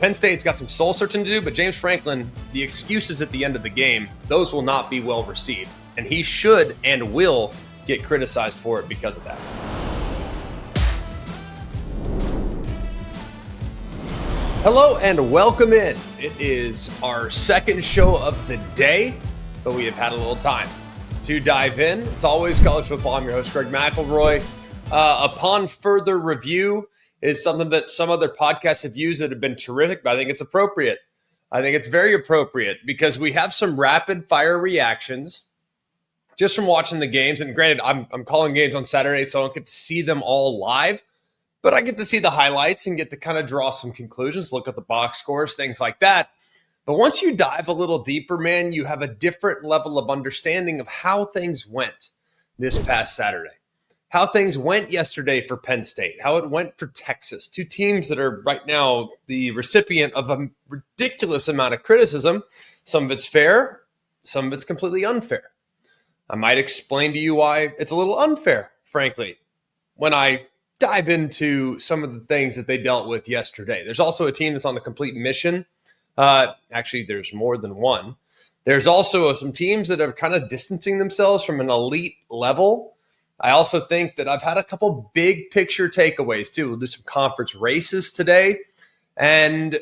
Penn State's got some soul searching to do, but James Franklin, the excuses at the end of the game, those will not be well received. And he should and will get criticized for it because of that. Hello and welcome in. It is our second show of the day, but we have had a little time to dive in. It's always college football. I'm your host, Greg McElroy. Upon further review is something that some other podcasts have used that have been terrific, but I think it's appropriate. I think it's very appropriate because we have some rapid fire reactions just from watching the games. And granted, I'm calling games on Saturday, so I don't get to see them all live, but I get to see the highlights and get to kind of draw some conclusions, look at the box scores, things like that. But once you dive a little deeper, man, you have a different level of understanding of how things went this past Saturday. How things went yesterday for Penn State, how it went for Texas, two teams that are right now the recipient of a ridiculous amount of criticism. Some of it's fair, some of it's completely unfair. I might explain to you why it's a little unfair, frankly, when I dive into some of the things that they dealt with yesterday. There's also a team that's on a complete mission. Actually, there's more than one. There's also some teams that are kind of distancing themselves from an elite level. I also think that I've had a couple big picture takeaways too. We'll do some conference races today. And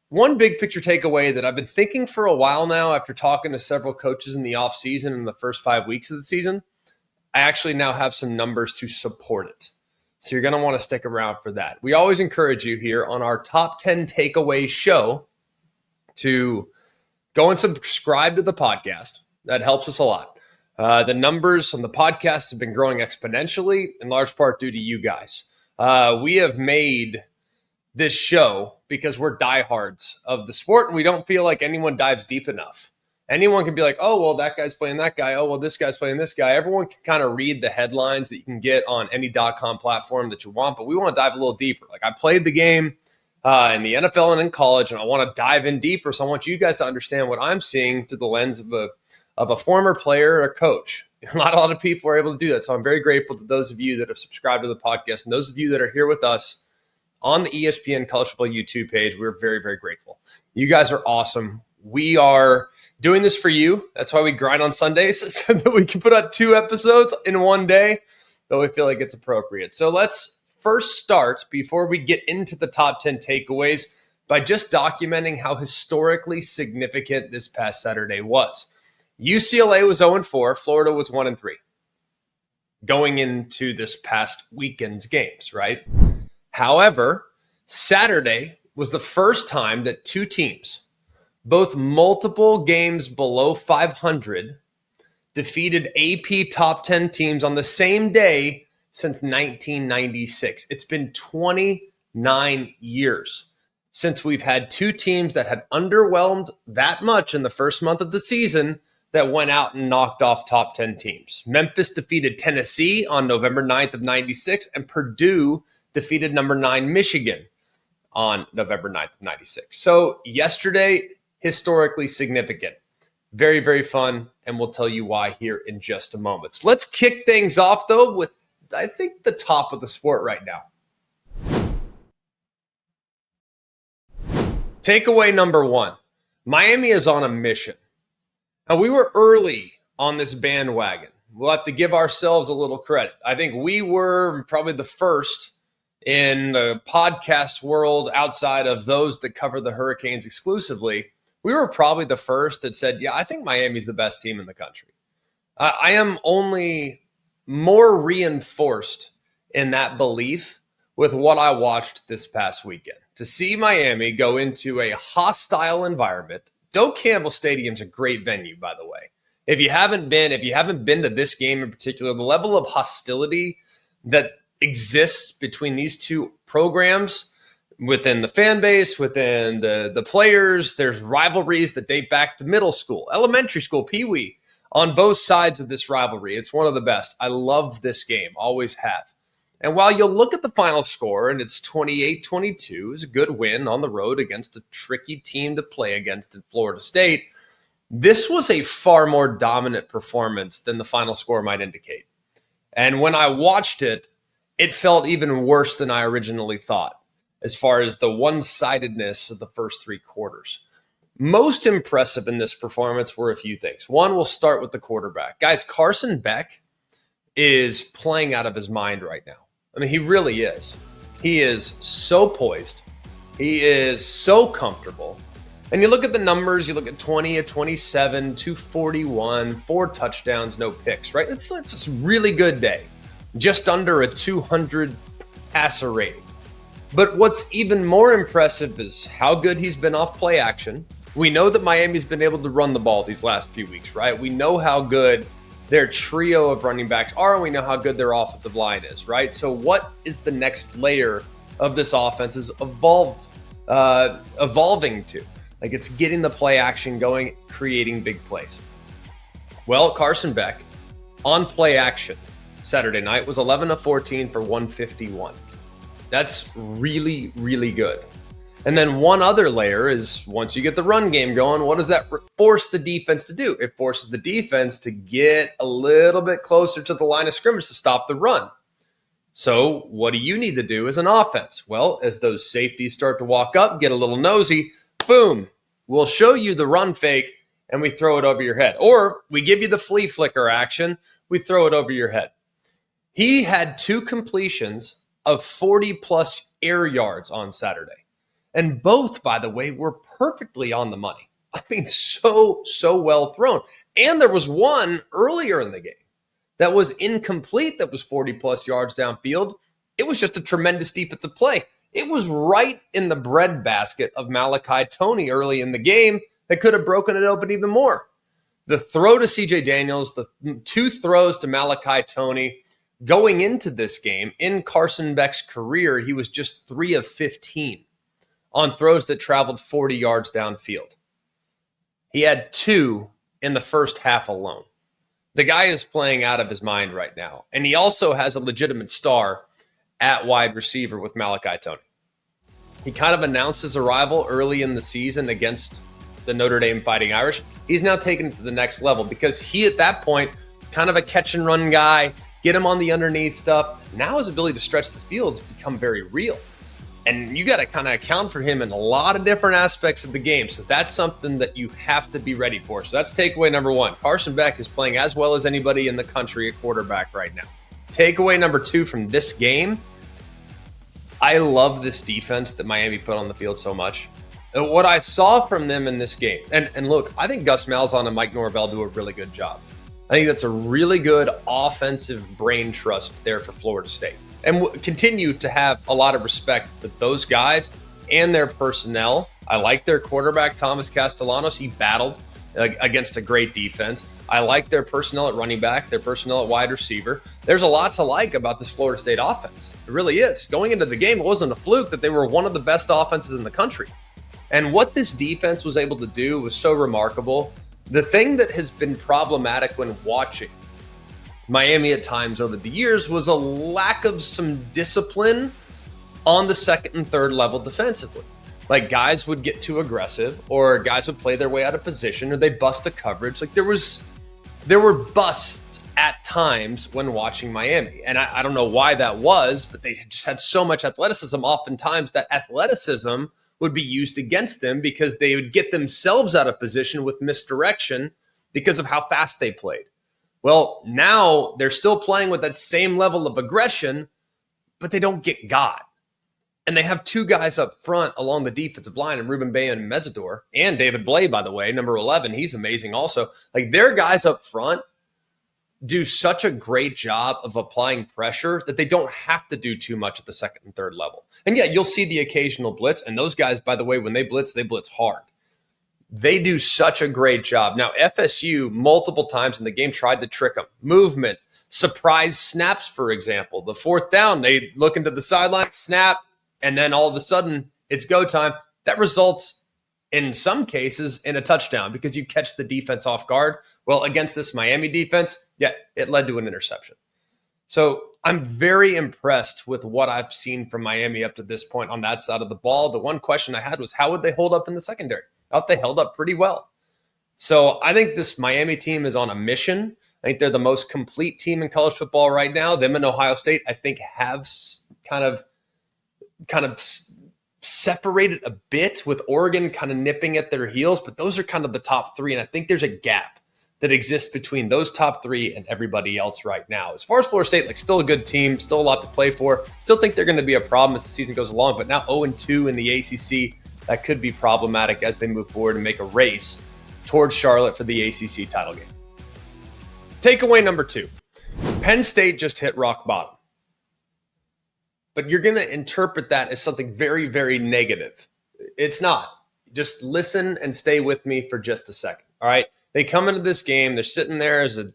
one big picture takeaway that I've been thinking for a while now after talking to several coaches in the offseason in the first 5 weeks of the season, I actually now have some numbers to support it. So you're going to want to stick around for that. We always encourage you here on our Top 10 Takeaways show to go and subscribe to the podcast. That helps us a lot. The numbers on the podcast have been growing exponentially, in large part due to you guys. We have made this show because we're diehards of the sport, and we don't feel like anyone dives deep enough. Anyone can be like, oh, well, that guy's playing that guy. Oh, well, this guy's playing this guy. Everyone can kind of read the headlines that you can get on any .com platform that you want, but we want to dive a little deeper. Like I played the game in the NFL and in college, and I want to dive in deeper, so I want you guys to understand what I'm seeing through the lens of a former player or coach. Not a lot of people are able to do that. So I'm very grateful to those of you that have subscribed to the podcast and those of you that are here with us on the ESPN College Football YouTube page. We're very, very grateful. You guys are awesome. We are doing this for you. That's why we grind on Sundays so that we can put out 2 episodes in one day, but we feel like it's appropriate. So let's first start before we get into the top 10 takeaways by just documenting how historically significant this past Saturday was. UCLA was 0-4. Florida was 1-3 going into this past weekend's games, right? However, Saturday was the first time that two teams, both multiple games below 500, defeated AP top 10 teams on the same day since 1996. It's been 29 years since we've had two teams that had underwhelmed that much in the first month of the season that went out and knocked off top 10 teams. Memphis defeated Tennessee on November 9th of 96, and Purdue defeated number 9 Michigan on November 9th of 96. So yesterday, historically significant. Very, very fun, and we'll tell you why here in just a moment. So let's kick things off, though, with, I think, the top of the sport right now. Takeaway number 1. Miami is on a mission. Now, we were early on this bandwagon. We'll have to give ourselves a little credit. I think we were probably the first in the podcast world outside of those that cover the Hurricanes exclusively. We were probably the first that said, yeah, I think Miami's the best team in the country. I am only more reinforced in that belief with what I watched this past weekend. To see Miami go into a hostile environment. Doak Campbell Stadium's a great venue, by the way. If you haven't been to this game in particular, the level of hostility that exists between these two programs, within the fan base, within the players, there's rivalries that date back to middle school, elementary school, peewee, on both sides of this rivalry. It's one of the best. I love this game, always have. And while you'll look at the final score and it's 28-22, it's a good win on the road against a tricky team to play against in Florida State, this was a far more dominant performance than the final score might indicate. And when I watched it, it felt even worse than I originally thought. as far as the one-sidedness of the first three quarters. Most impressive in this performance were a few things. One, we'll start with the quarterback. Guys, Carson Beck is playing out of his mind right now. I mean, he really is. He is so poised. He is so comfortable. And you look at the numbers, you look at 20 of 27, 241, 4 touchdowns, no picks, right? It's a really good day. Just under a 200 passer rating. But what's even more impressive is how good he's been off play action. We know that Miami's been able to run the ball these last few weeks, right? We know how good their trio of running backs are, and we know how good their offensive line is, right? So what is the next layer of this offense is evolving to? Like, it's getting the play action going, creating big plays. Well, Carson Beck on play action Saturday night was 11 of 14 for 151. That's really, really good. And then one other layer is once you get the run game going, what does that force the defense to do? It forces the defense to get a little bit closer to the line of scrimmage to stop the run. So what do you need to do as an offense? Well, as those safeties start to walk up, get a little nosy, boom, we'll show you the run fake and we throw it over your head. Or we give you the flea flicker action, we throw it over your head. He had 2 completions of 40-plus air yards on Saturday. And both, by the way, were perfectly on the money. I mean, so well thrown. And there was one earlier in the game that was incomplete that was 40-plus yards downfield. It was just a tremendous defensive play. It was right in the breadbasket of Malachi Toney early in the game that could have broken it open even more. The throw to C.J. Daniels, the 2 throws to Malachi Toney. Going into this game, in Carson Beck's career, he was just 3 of 15 on throws that traveled 40 yards downfield. He had 2 in the first half alone. The guy is playing out of his mind right now. And he also has a legitimate star at wide receiver with Malachi Toney. He kind of announced his arrival early in the season against the Notre Dame Fighting Irish. He's now taken it to the next level because he, at that point, kind of a catch and run guy, get him on the underneath stuff. Now his ability to stretch the field has become very real. And you got to kind of account for him in a lot of different aspects of the game. So that's something that you have to be ready for. So that's takeaway number 1. Carson Beck is playing as well as anybody in the country at quarterback right now. Takeaway number 2 from this game, I love this defense that Miami put on the field so much. And what I saw from them in this game, and look, I think Gus Malzahn and Mike Norvell do a really good job. I think that's a really good offensive brain trust there for Florida State. And we'll continue to have a lot of respect for those guys and their personnel. I like their quarterback, Thomas Castellanos. He battled against a great defense. I like their personnel at running back, their personnel at wide receiver. There's a lot to like about this Florida State offense. It really is. Going into the game, it wasn't a fluke that they were one of the best offenses in the country. And what this defense was able to do was so remarkable. The thing that has been problematic when watching Miami at times over the years was a lack of some discipline on the second and third level defensively. Like, guys would get too aggressive, or guys would play their way out of position, or they'd bust a coverage. Like, there were busts at times when watching Miami. And I don't know why that was, but they just had so much athleticism. Oftentimes that athleticism would be used against them because they would get themselves out of position with misdirection because of how fast they played. Well, now they're still playing with that same level of aggression, but they don't get got. And they have 2 guys up front along the defensive line, and Ruben Bay and Mesidor, and David Blay, by the way, number 11. He's amazing also. Like, their guys up front do such a great job of applying pressure that they don't have to do too much at the second and third level. And yeah, you'll see the occasional blitz. And those guys, by the way, when they blitz hard. They do such a great job. Now, FSU multiple times in the game tried to trick them. Movement, surprise snaps, for example. The 4th down, they look into the sideline, snap, and then all of a sudden it's go time. That results in some cases in a touchdown because you catch the defense off guard. Well, against this Miami defense, yeah, it led to an interception. So I'm very impressed with what I've seen from Miami up to this point on that side of the ball. The one question I had was, how would they hold up in the secondary? I thought they held up pretty well. So I think this Miami team is on a mission. I think they're the most complete team in college football right now. Them and Ohio State, I think, have kind of separated a bit with Oregon kind of nipping at their heels, but those are kind of the top three. And I think there's a gap that exists between those top three and everybody else right now. As far as Florida State, like still a good team, still a lot to play for. Still think they're going to be a problem as the season goes along, but now 0-2 in the ACC, that could be problematic as they move forward and make a race towards Charlotte for the ACC title game. Takeaway number 2, Penn State just hit rock bottom. But you're going to interpret that as something very, very negative. It's not. Just listen and stay with me for just a second. All right. They come into this game. They're sitting there as a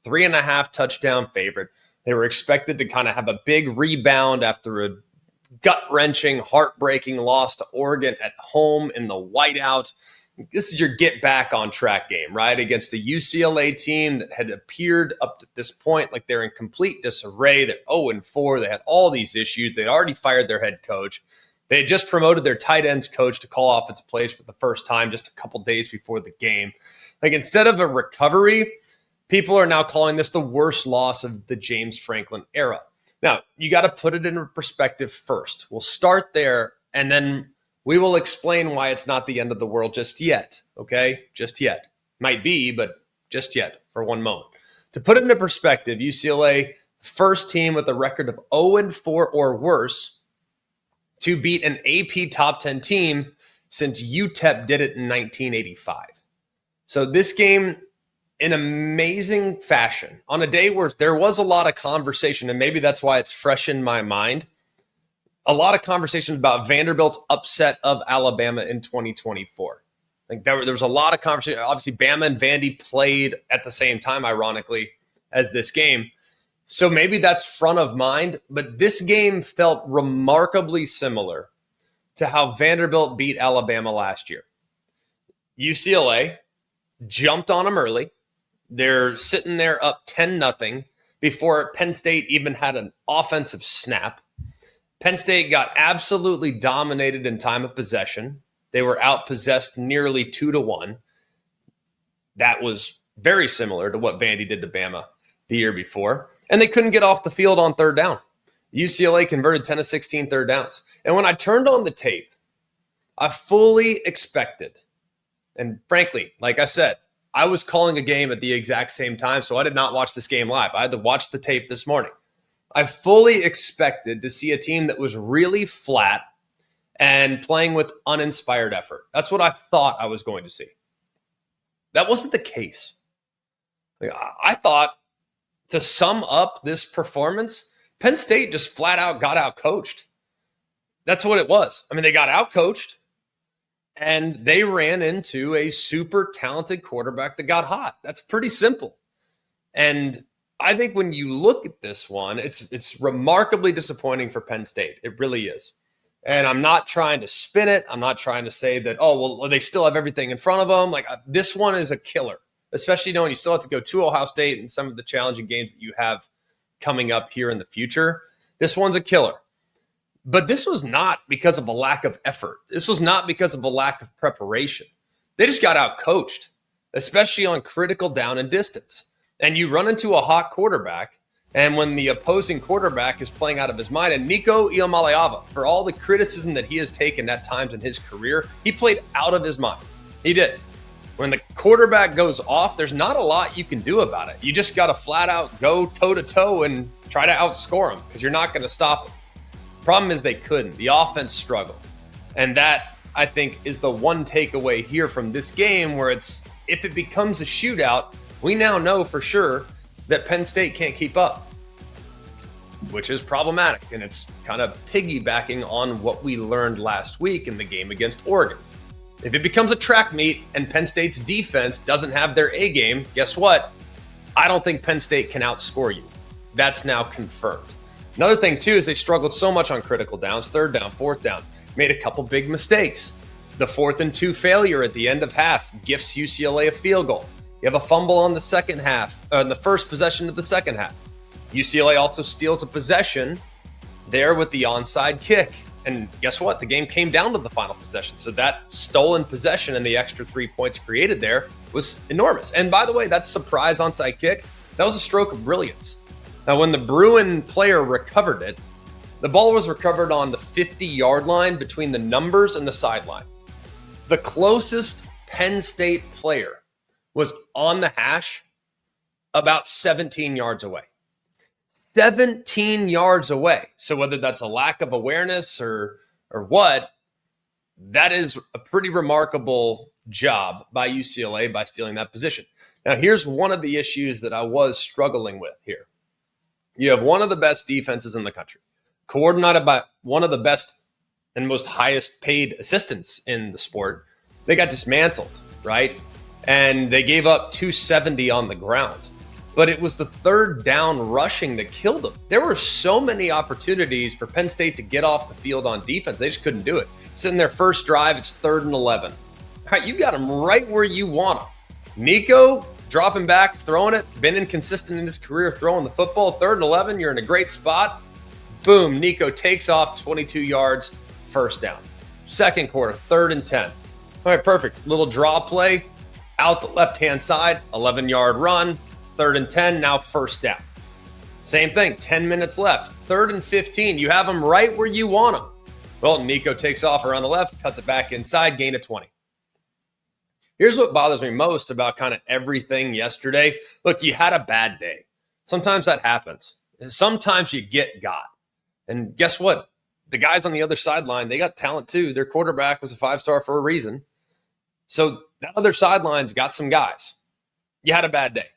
3.5 touchdown favorite. They were expected to kind of have a big rebound after a gut-wrenching, heartbreaking loss to Oregon at home in the whiteout. This is your get back on track game, right? Against a UCLA team that had appeared up to this point like they're in complete disarray. They're 0-4. They had all these issues. They'd already fired their head coach. They had just promoted their tight ends coach to call offensive plays for the first time just a couple days before the game. Like, instead of a recovery, people are now calling this the worst loss of the James Franklin era. Now, you got to put it in perspective first. We'll start there, and then we will explain why it's not the end of the world just yet, okay? Just yet. Might be, but just yet for one moment. To put it into perspective, UCLA, first team with a record of 0-4 or worse to beat an AP top 10 team since UTEP did it in 1985. So this game, in amazing fashion, on a day where there was a lot of conversation, and maybe that's why it's fresh in my mind, a lot of conversation about Vanderbilt's upset of Alabama in 2024. Like there was a lot of conversation. Obviously, Bama and Vandy played at the same time, ironically, as this game. So maybe that's front of mind. But this game felt remarkably similar to how Vanderbilt beat Alabama last year. UCLA jumped on them early. They're sitting there up 10-0 before Penn State even had an offensive snap. Penn State got absolutely dominated in time of possession. They were outpossessed nearly 2-1. That was very similar to what Vandy did to Bama the year before. And they couldn't get off the field on third down. UCLA converted 10 of 16 third downs. And when I turned on the tape, I fully expected, and frankly, like I said, I was calling a game at the exact same time, so I did not watch this game live. I had to watch the tape this morning. I fully expected to see a team that was really flat and playing with uninspired effort. That's what I thought I was going to see. That wasn't the case. I thought, to sum up this performance, Penn State just flat out got out-coached. That's what it was. I mean, they got out-coached, and they ran into a super talented quarterback that got hot. That's pretty simple. And I think when you look at this one, it's remarkably disappointing for Penn State. It really is. And I'm not trying to spin it. I'm not trying to say that, oh, well, they still have everything in front of them. Like, this one is a killer, especially knowing you still have to go to Ohio State and some of the challenging games that you have coming up here in the future. This one's a killer. But this was not because of a lack of effort. This was not because of a lack of preparation. They just got out coached, especially on critical down and distance. And you run into a hot quarterback, and when the opposing quarterback is playing out of his mind, and Nico Iamaleava, for all the criticism that he has taken at times in his career, he played out of his mind. He did. When the quarterback goes off, there's not a lot you can do about it. You just got to flat out go toe-to-toe and try to outscore him because you're not going to stop him. Problem is they couldn't. The offense struggled. And that, I think, is the one takeaway here from this game where if it becomes a shootout, we now know for sure that Penn State can't keep up, which is problematic. And it's kind of piggybacking on what we learned last week in the game against Oregon. If it becomes a track meet and Penn State's defense doesn't have their A game, guess what? I don't think Penn State can outscore you. That's now confirmed. Another thing, too, is they struggled so much on critical downs, third down, fourth down, made a couple big mistakes. The 4th and 2 failure at the end of half gifts UCLA a field goal. You have a fumble on the second half, the first possession of the second half. UCLA also steals a possession there with the onside kick. And guess what? The game came down to the final possession. So that stolen possession and the extra 3 points created there was enormous. And by the way, that surprise onside kick, that was a stroke of brilliance. Now, when the Bruin player recovered it, The ball was recovered on the 50-yard line between the numbers and the sideline. The closest Penn State player was on the hash about 17 yards away. 17 yards away. So whether that's a lack of awareness or what, that is a pretty remarkable job by UCLA by stealing that position. Now, here's one of the issues that I was struggling with here. You have one of the best defenses in the country, coordinated by one of the best and most highest paid assistants in the sport. They got dismantled, right? And they gave up 270 on the ground. But it was the third down rushing that killed them. There were so many opportunities for Penn State to get off the field on defense. They just couldn't do it. Sitting their first drive, it's 3rd and 11. All right, you got them right where you want them. Nico dropping back, throwing it, been inconsistent in his career throwing the football. 3rd and 11, you're in a great spot. Boom, Nico takes off 22 yards, first down. Second quarter, 3rd and 10. All right, perfect. Little draw play out the left-hand side, 11-yard run, 3rd and 10, now first down. Same thing, 10 minutes left, 3rd and 15. You have them right where you want them. Well, Nico takes off around the left, cuts it back inside, gain of 20. Here's what bothers me most about kind of everything yesterday. Look, you had a bad day. Sometimes that happens. Sometimes you get got. And guess what? The guys on the other sideline, they got talent too. Their quarterback was a 5-star for a reason. So that other sideline's got some guys. You had a bad day.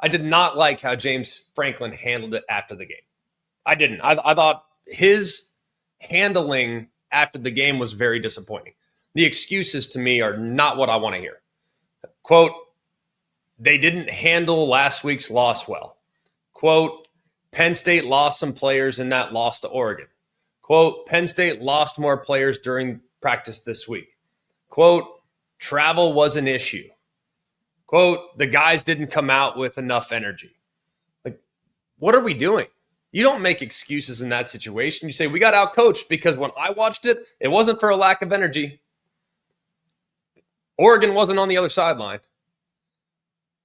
I did not like how James Franklin handled it after the game. I didn't. I thought his handling after the game was very disappointing. The excuses to me are not what I want to hear. Quote, they didn't handle last week's loss well. Quote, Penn State lost some players in that loss to Oregon. Quote, Penn State lost more players during practice this week. Quote, travel was an issue. Quote, the guys didn't come out with enough energy. Like, what are we doing? You don't make excuses in that situation. You say, we got outcoached because when I watched it, it wasn't for a lack of energy. Oregon wasn't on the other sideline.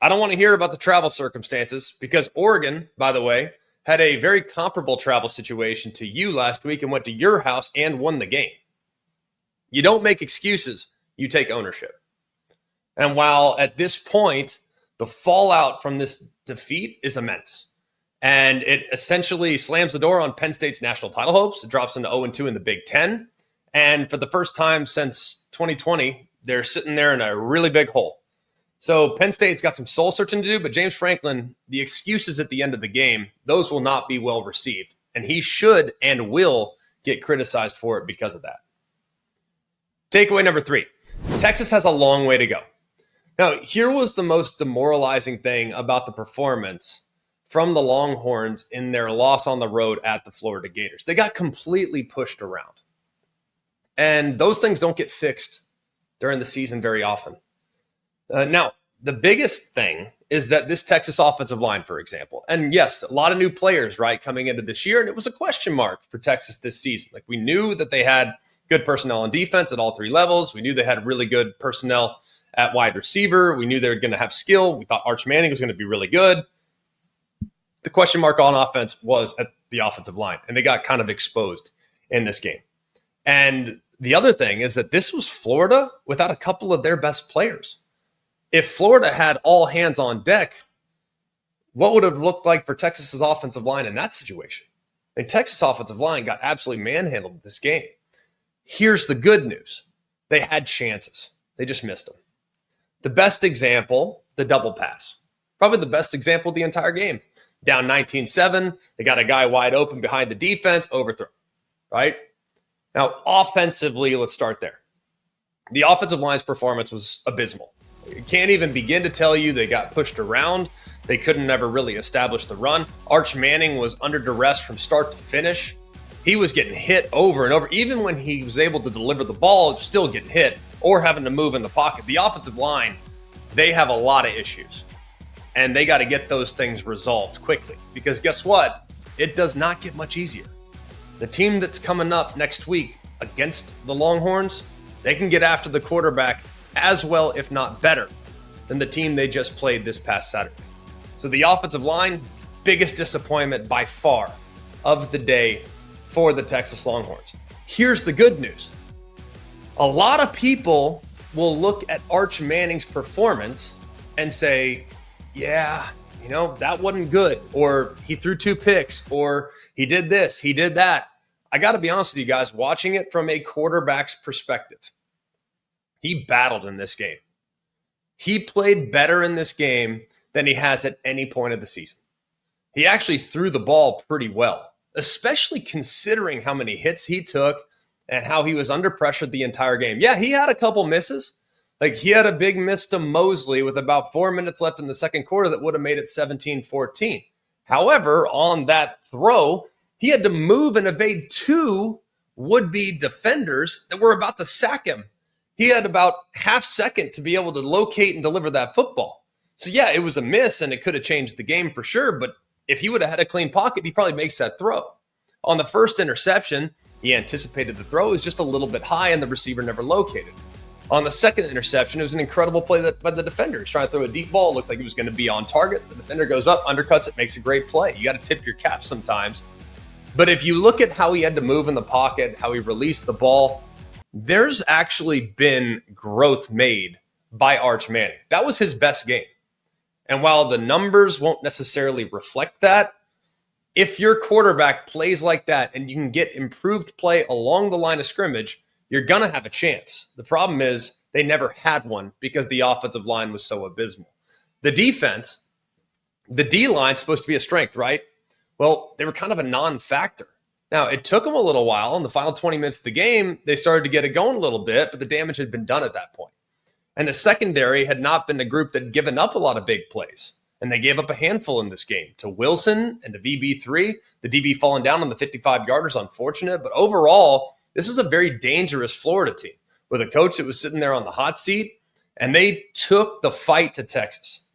I don't want to hear about the travel circumstances because Oregon, by the way, had a very comparable travel situation to you last week and went to your house and won the game. You don't make excuses. You take ownership. And while at this point, the fallout from this defeat is immense, and it essentially slams the door on Penn State's national title hopes. It drops into 0-2 in the Big Ten. And for the first time since 2020, they're sitting there in a really big hole. So Penn State's got some soul searching to do, but James Franklin, the excuses at the end of the game, those will not be well received. And he should and will get criticized for it because of that. Takeaway number 3, Texas has a long way to go. Now, here was the most demoralizing thing about the performance from the Longhorns in their loss on the road at the Florida Gators. They got completely pushed around. And those things don't get fixed during the season very often. Now, the biggest thing is that this Texas offensive line, for example, and yes, a lot of new players, right, coming into this year, and it was a question mark for Texas this season. Like, we knew that they had good personnel on defense at all 3 levels. We knew they had really good personnel at wide receiver. We knew they were going to have skill. We thought Arch Manning was going to be really good. The question mark on offense was at the offensive line, and they got kind of exposed in this game. And the other thing is that this was Florida without a couple of their best players. If Florida had all hands on deck, what would it have looked like for Texas's offensive line in that situation? And Texas offensive line got absolutely manhandled this game. Here's the good news. They had chances. They just missed them. The best example, the double pass. Probably the best example of the entire game. Down 19-7, they got a guy wide open behind the defense, overthrow, right? Now, offensively, let's start there. The offensive line's performance was abysmal. You can't even begin to tell you they got pushed around. They couldn't ever really establish the run. Arch Manning was under duress from start to finish. He was getting hit over and over. Even when he was able to deliver the ball, it was still getting hit or having to move in the pocket. The offensive line, they have a lot of issues. And they got to get those things resolved quickly. Because guess what? It does not get much easier. The team that's coming up next week against the Longhorns, they can get after the quarterback as well, if not better, than the team they just played this past Saturday. So the offensive line, biggest disappointment by far of the day for the Texas Longhorns. Here's the good news. A lot of people will look at Arch Manning's performance and say, yeah, that wasn't good, or he threw 2 picks, or he did this, he did that. I got to be honest with you guys, watching it from a quarterback's perspective, he battled in this game. He played better in this game than he has at any point of the season. He actually threw the ball pretty well, especially considering how many hits he took and how he was under pressure the entire game. Yeah, he had a couple misses. Like, he had a big miss to Mosley with about 4 minutes left in the second quarter that would have made it 17-14. However, on that throw, he had to move and evade 2 would-be defenders that were about to sack him. He had about half second to be able to locate and deliver that football. So yeah, it was a miss and it could have changed the game for sure, but if he would have had a clean pocket, he probably makes that throw. On the first interception, he anticipated the throw. It was just a little bit high and the receiver never located. On the second interception, it was an incredible play by the defender. He's trying to throw a deep ball. It looked like he was going to be on target. The defender goes up, undercuts it, makes a great play. You got to tip your cap sometimes. But if you look at how he had to move in the pocket, how he released the ball, there's actually been growth made by Arch Manning. That was his best game. And while the numbers won't necessarily reflect that, if your quarterback plays like that and you can get improved play along the line of scrimmage, you're going to have a chance. The problem is they never had one because the offensive line was so abysmal. The defense, the D-line's supposed to be a strength, right? Well, they were kind of a non-factor. Now, it took them a little while. In the final 20 minutes of the game, they started to get it going a little bit, but the damage had been done at that point. And the secondary had not been the group that had given up a lot of big plays. And they gave up a handful in this game to Wilson and to VB3. The DB falling down on the 55-yarders, unfortunate. But overall, this is a very dangerous Florida team with a coach that was sitting there on the hot seat, and they took the fight to Texas.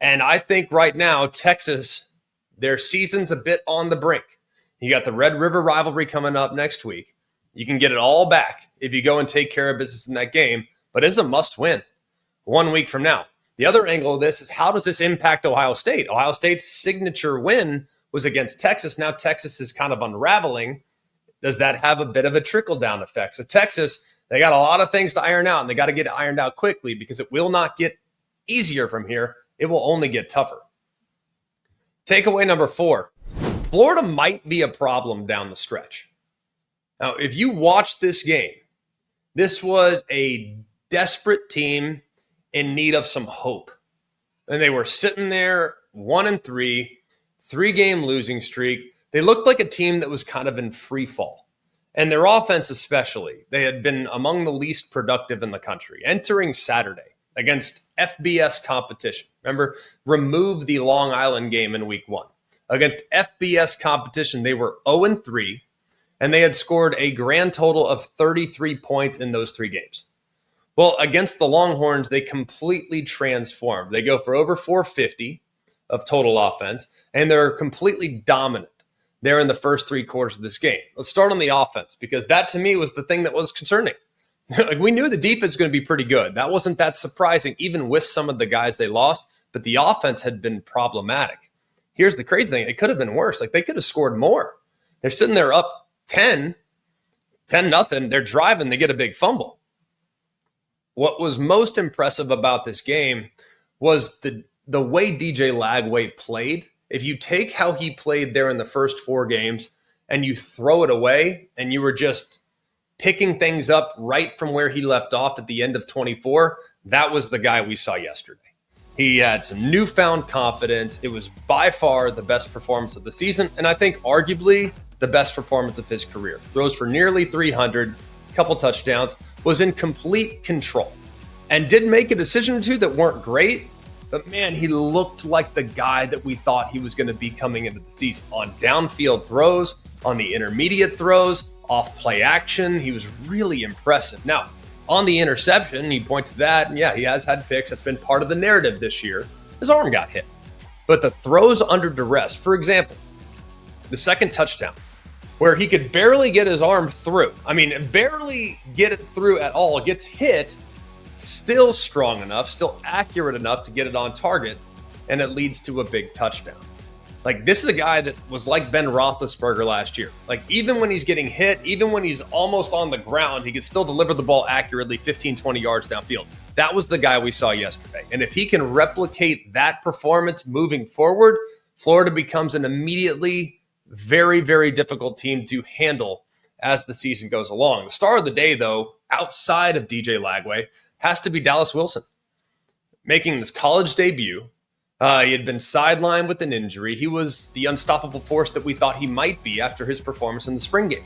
And I think right now, Texas, their season's a bit on the brink. You got the Red River rivalry coming up next week. You can get it all back if you go and take care of business in that game, but it's a must-win 1 week from now. The other angle of this is, how does this impact Ohio State? Ohio State's signature win was against Texas. Now Texas is kind of unraveling. Does that have a bit of a trickle-down effect? So Texas, they got a lot of things to iron out, and they got to get it ironed out quickly because it will not get easier from here. It will only get tougher. Takeaway number 4. Florida might be a problem down the stretch. Now, if you watch this game, this was a desperate team in need of some hope. And they were sitting there 1-3, 3-game losing streak. They looked like a team that was kind of in free fall. And their offense especially, they had been among the least productive in the country. Entering Saturday against FBS competition. Remember, remove the Long Island game in week 1. Against FBS competition, they were 0-3, and they had scored a grand total of 33 points in those 3 games. Well, against the Longhorns, they completely transformed. They go for over 450 of total offense, and they're completely dominant there in the first 3 quarters of this game. Let's start on the offense, because that to me was the thing that was concerning. Like, we knew the defense was going to be pretty good. That wasn't that surprising, even with some of the guys they lost, but the offense had been problematic. Here's the crazy thing. It could have been worse. Like, they could have scored more. They're sitting there up 10-0. They're driving. They get a big fumble. What was most impressive about this game was the way DJ Lagway played. If you take how he played there in the first 4 games and you throw it away and you were just picking things up right from where he left off at the end of 24, that was the guy we saw yesterday. He had some newfound confidence. It was by far the best performance of the season, and I think arguably the best performance of his career. Throws for nearly 300, couple touchdowns, was in complete control, and did make a decision or 2 that weren't great, but man, he looked like the guy that we thought he was going to be coming into the season. On downfield throws, on the intermediate throws, off play action, he was really impressive. Now, on the interception, he points to that, and yeah, he has had picks. That's been part of the narrative this year. His arm got hit. But the throws under duress, for example, the second touchdown, where he could barely get his arm through. I mean, barely get it through at all. Gets hit, still strong enough, still accurate enough to get it on target, and it leads to a big touchdown. Like, this is a guy that was like Ben Roethlisberger last year. Like, even when he's getting hit, even when he's almost on the ground, he can still deliver the ball accurately 15, 20 yards downfield. That was the guy we saw yesterday. And if he can replicate that performance moving forward, Florida becomes an immediately very, very difficult team to handle as the season goes along. The star of the day, though, outside of DJ Lagway, has to be Dallas Wilson. Making his college debut, he had been sidelined with an injury. He was the unstoppable force that we thought he might be after his performance in the spring game.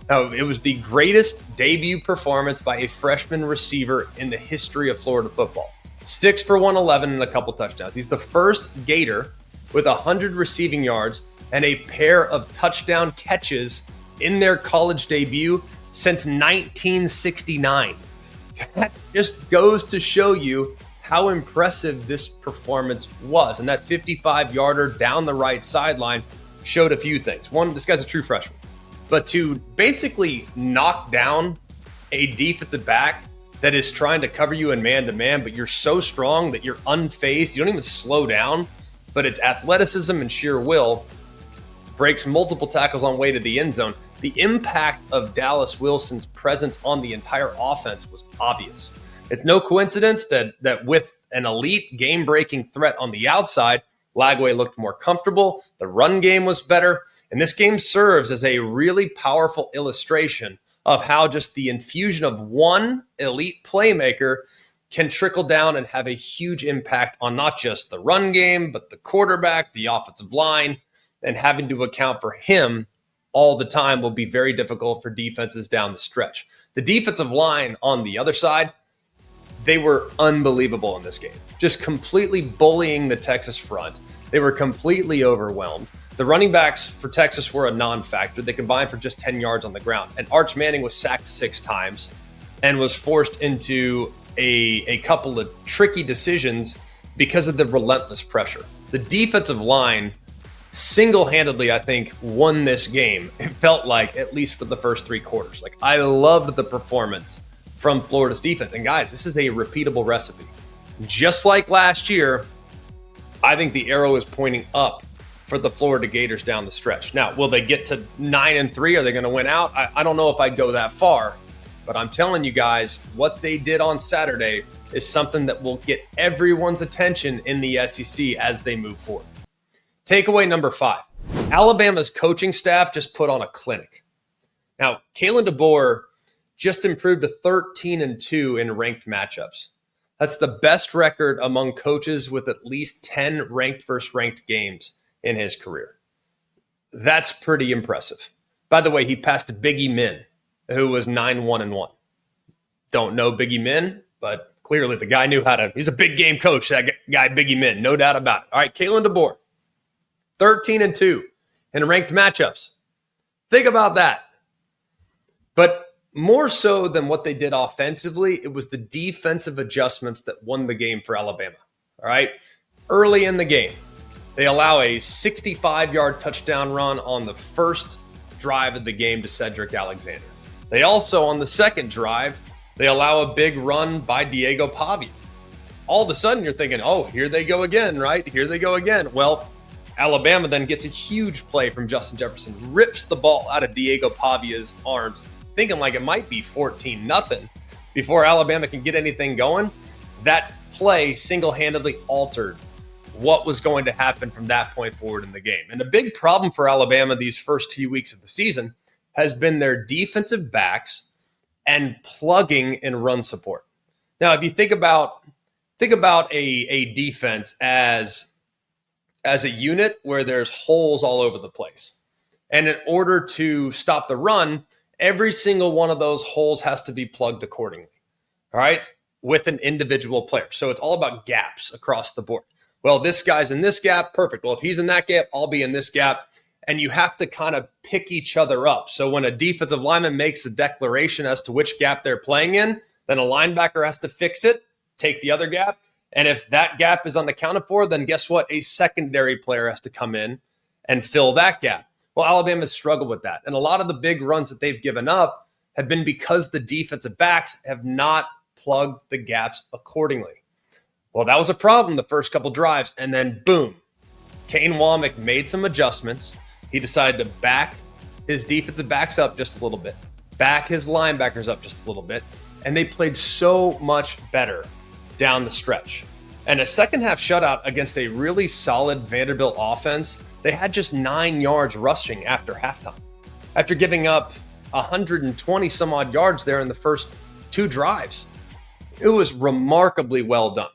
Now, it was the greatest debut performance by a freshman receiver in the history of Florida football. 6 for 111 and a couple touchdowns. He's the first Gator with 100 receiving yards and a pair of touchdown catches in their college debut since 1969. That just goes to show you how impressive this performance was. And that 55-yarder down the right sideline showed a few things. One, this guy's a true freshman. But to basically knock down a defensive back that is trying to cover you in man-to-man, but you're so strong that you're unfazed, you don't even slow down, but it's athleticism and sheer will, breaks multiple tackles on way to the end zone. The impact of Dallas Wilson's presence on the entire offense was obvious. It's no coincidence that with an elite game-breaking threat on the outside, Lagway looked more comfortable, the run game was better, and this game serves as a really powerful illustration of how just the infusion of one elite playmaker can trickle down and have a huge impact on not just the run game, but the quarterback, the offensive line, and having to account for him all the time will be very difficult for defenses down the stretch. The defensive line on the other side, they were unbelievable in this game, just completely bullying the Texas front. They were completely overwhelmed. The running backs for Texas were a non-factor. They combined for just 10 yards on the ground. And Arch Manning was sacked 6 times and was forced into a couple of tricky decisions because of the relentless pressure. The defensive line single-handedly, I think, won this game. It felt like, at least for the first 3 quarters. Like, I loved the performance from Florida's defense. And guys, this is a repeatable recipe. Just like last year, I think the arrow is pointing up for the Florida Gators down the stretch. Now, will they get to 9-3? Are they going to win out? I don't know if I'd go that far, but I'm telling you guys, what they did on Saturday is something that will get everyone's attention in the SEC as they move forward. Takeaway number 5. Alabama's coaching staff just put on a clinic. Now, Kalen DeBoer just improved to 13-2 in ranked matchups. That's the best record among coaches with at least 10 ranked versus ranked games in his career. That's pretty impressive. By the way, he passed Biggie Min, who was 9-1-1. Don't know Biggie Min, but clearly the guy knew how to. He's a big game coach, that guy Biggie Min, no doubt about it. All right, Kalen DeBoer, 13-2 in ranked matchups. Think about that. But more so than what they did offensively, it was the defensive adjustments that won the game for Alabama. All right, early in the game, they allow a 65-yard touchdown run on the first drive of the game to Cedric Alexander. They also, on the second drive, they allow a big run by Diego Pavia. All of a sudden, you're thinking, oh, here they go again, right? Here they go again. Well, Alabama then gets a huge play from Justin Jefferson, rips the ball out of Diego Pavia's arms, thinking like it might be 14-0 before Alabama can get anything going. That play single-handedly altered what was going to happen from that point forward in the game. And the big problem for Alabama these first 2 weeks of the season has been their defensive backs and plugging in run support. Now, if you think about a defense as a unit where there's holes all over the place. And in order to stop the run, every single one of those holes has to be plugged accordingly, all right, with an individual player. So it's all about gaps across the board. Well, this guy's in this gap, perfect. Well, if he's in that gap, I'll be in this gap. And you have to kind of pick each other up. So when a defensive lineman makes a declaration as to which gap they're playing in, then a linebacker has to fix it, take the other gap. And if that gap is unaccounted for, then guess what? A secondary player has to come in and fill that gap. Well, Alabama's struggled with that. And a lot of the big runs that they've given up have been because the defensive backs have not plugged the gaps accordingly. Well, that was a problem the first couple drives, and then boom, Kane Womack made some adjustments. He decided to back his defensive backs up just a little bit, back his linebackers up just a little bit, and they played so much better down the stretch. And a second half shutout against a really solid Vanderbilt offense, they had just 9 yards rushing after halftime, after giving up 120 some odd yards there in the first 2 drives. It was remarkably well done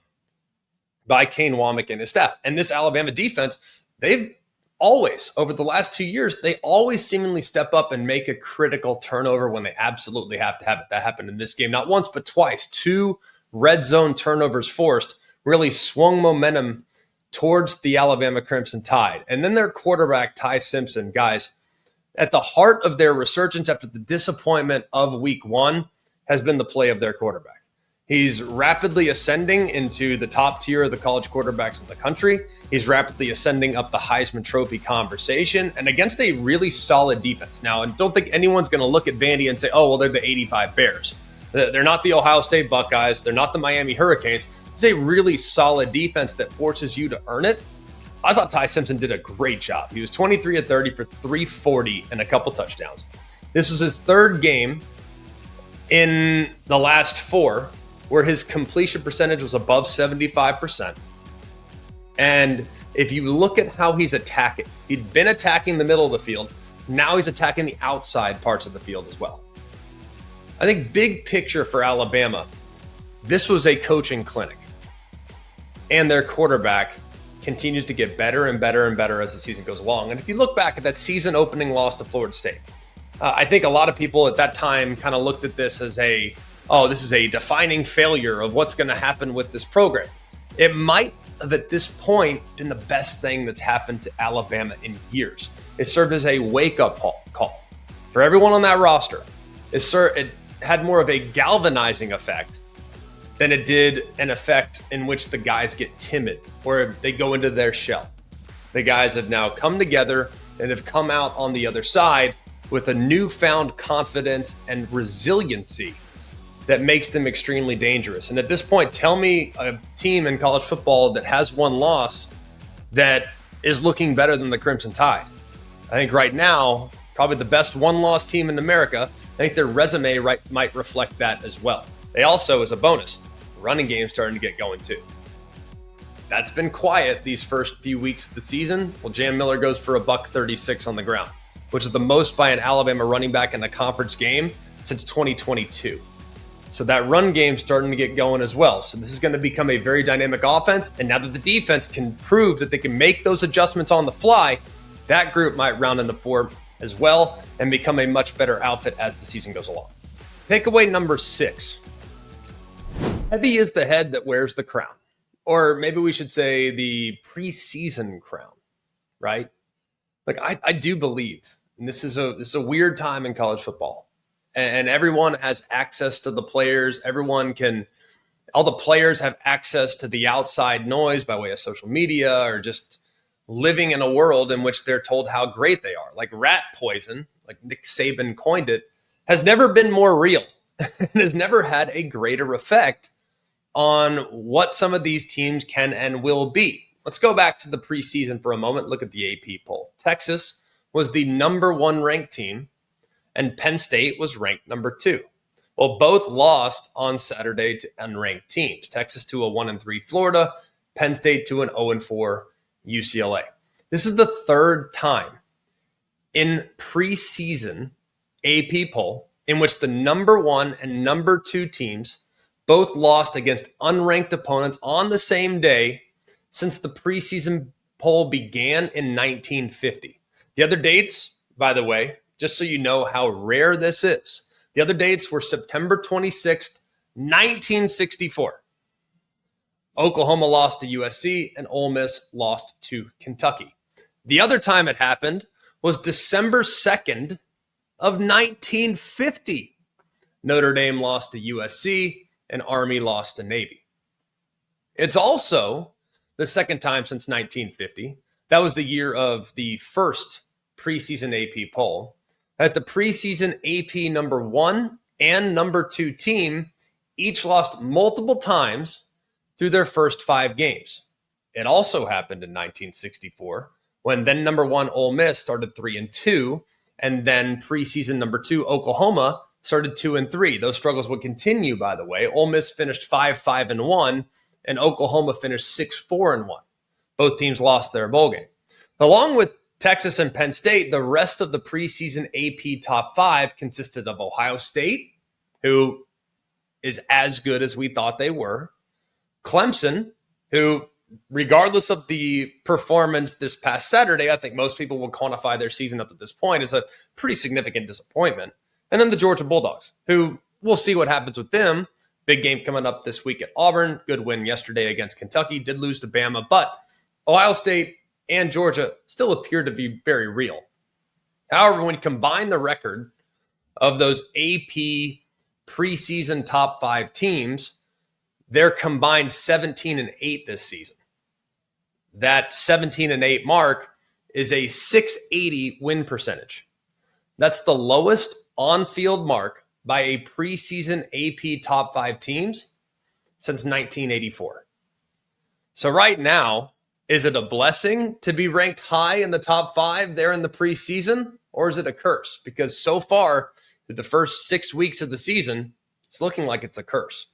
by Kane Womack and his staff. And this Alabama defense, they've always, over the last 2 years, they always seemingly step up and make a critical turnover when they absolutely have to have it. That happened in this game, not once, but twice. 2 red zone turnovers forced really swung momentum towards the Alabama Crimson Tide. And then their quarterback, Ty Simpson, guys, at the heart of their resurgence after the disappointment of week 1 has been the play of their quarterback. He's rapidly ascending into the top tier of the college quarterbacks in the country. He's rapidly ascending up the Heisman Trophy conversation and against a really solid defense. Now, I don't think anyone's going to look at Vandy and say, oh, well, they're the 85 Bears. They're not the Ohio State Buckeyes. They're not the Miami Hurricanes. It's a really solid defense that forces you to earn it. I thought Ty Simpson did a great job. He was 23 of 30 for 340 and a couple touchdowns. This was his 3rd game in the last 4 where his completion percentage was above 75%. And if you look at how he's attacking, he'd been attacking the middle of the field. Now he's attacking the outside parts of the field as well. I think big picture for Alabama, this was a coaching clinic. And their quarterback continues to get better and better and better as the season goes along. And if you look back at that season opening loss to Florida State, I think a lot of people at that time kind of looked at this as this is a defining failure of what's going to happen with this program. It might have at this point been the best thing that's happened to Alabama in years. It served as a wake-up call for everyone on that roster. It had more of a galvanizing effect than it did an effect in which the guys get timid or they go into their shell. The guys have now come together and have come out on the other side with a newfound confidence and resiliency that makes them extremely dangerous. And at this point, tell me a team in college football that has one loss that is looking better than the Crimson Tide. I think right now, probably the best one-loss team in America. I think their resume might reflect that as well. They also, as a bonus, running game starting to get going too. That's been quiet these first few weeks of the season. Well, Jam Miller goes for $136 on the ground, which is the most by an Alabama running back in a conference game since 2022. So that run game's starting to get going as well. So this is going to become a very dynamic offense. And now that the defense can prove that they can make those adjustments on the fly, that group might round into form as well and become a much better outfit as the season goes along. Takeaway number 6. Heavy is the head that wears the crown. Or maybe we should say the preseason crown, right? Like I do believe, and this is a weird time in college football. And everyone has access to the players. All the players have access to the outside noise by way of social media or just living in a world in which they're told how great they are. Like rat poison, like Nick Saban coined it, has never been more real and has never had a greater effect on what some of these teams can and will be. Let's go back to the preseason for a moment. Look at the AP poll. Texas was the number 1 ranked team, and Penn State was ranked number 2. Well, both lost on Saturday to unranked teams. Texas to a 1-3 Florida, Penn State to an 0-4 UCLA. This is the 3rd time in preseason AP poll in which the number 1 and number 2 teams both lost against unranked opponents on the same day since the preseason poll began in 1950. The other dates, by the way, just so you know how rare this is, the other dates were September 26th, 1964. Oklahoma lost to USC and Ole Miss lost to Kentucky. The other time it happened was December 2nd of 1950. Notre Dame lost to USC and Army lost to Navy. It's also the second time since 1950. That was the year of the first preseason AP poll, that the preseason AP number 1 and number 2 team each lost multiple times through their first 5 games. It also happened in 1964 when then number 1 Ole Miss started 3-2, and then preseason number 2 Oklahoma started 2-3. Those struggles would continue, by the way. Ole Miss finished 5-5-1, and Oklahoma finished 6-4-1. Both teams lost their bowl game. Along with Texas and Penn State, the rest of the preseason AP top 5 consisted of Ohio State, who is as good as we thought they were, Clemson, who, regardless of the performance this past Saturday, I think most people will quantify their season up to this point as a pretty significant disappointment, and then the Georgia Bulldogs, who we'll see what happens with them. Big game coming up this week at Auburn. Good win yesterday against Kentucky. Did lose to Bama, but Ohio State and Georgia still appear to be very real. However, when you combine the record of those AP preseason top 5 teams, they're combined 17-8 this season. That 17-8 mark is a 680 win percentage. That's the lowest on-field mark by a preseason AP top 5 teams since 1984. So right now, is it a blessing to be ranked high in the top 5 there in the preseason, or is it a curse? Because so far, through the first 6 weeks of the season, it's looking like it's a curse.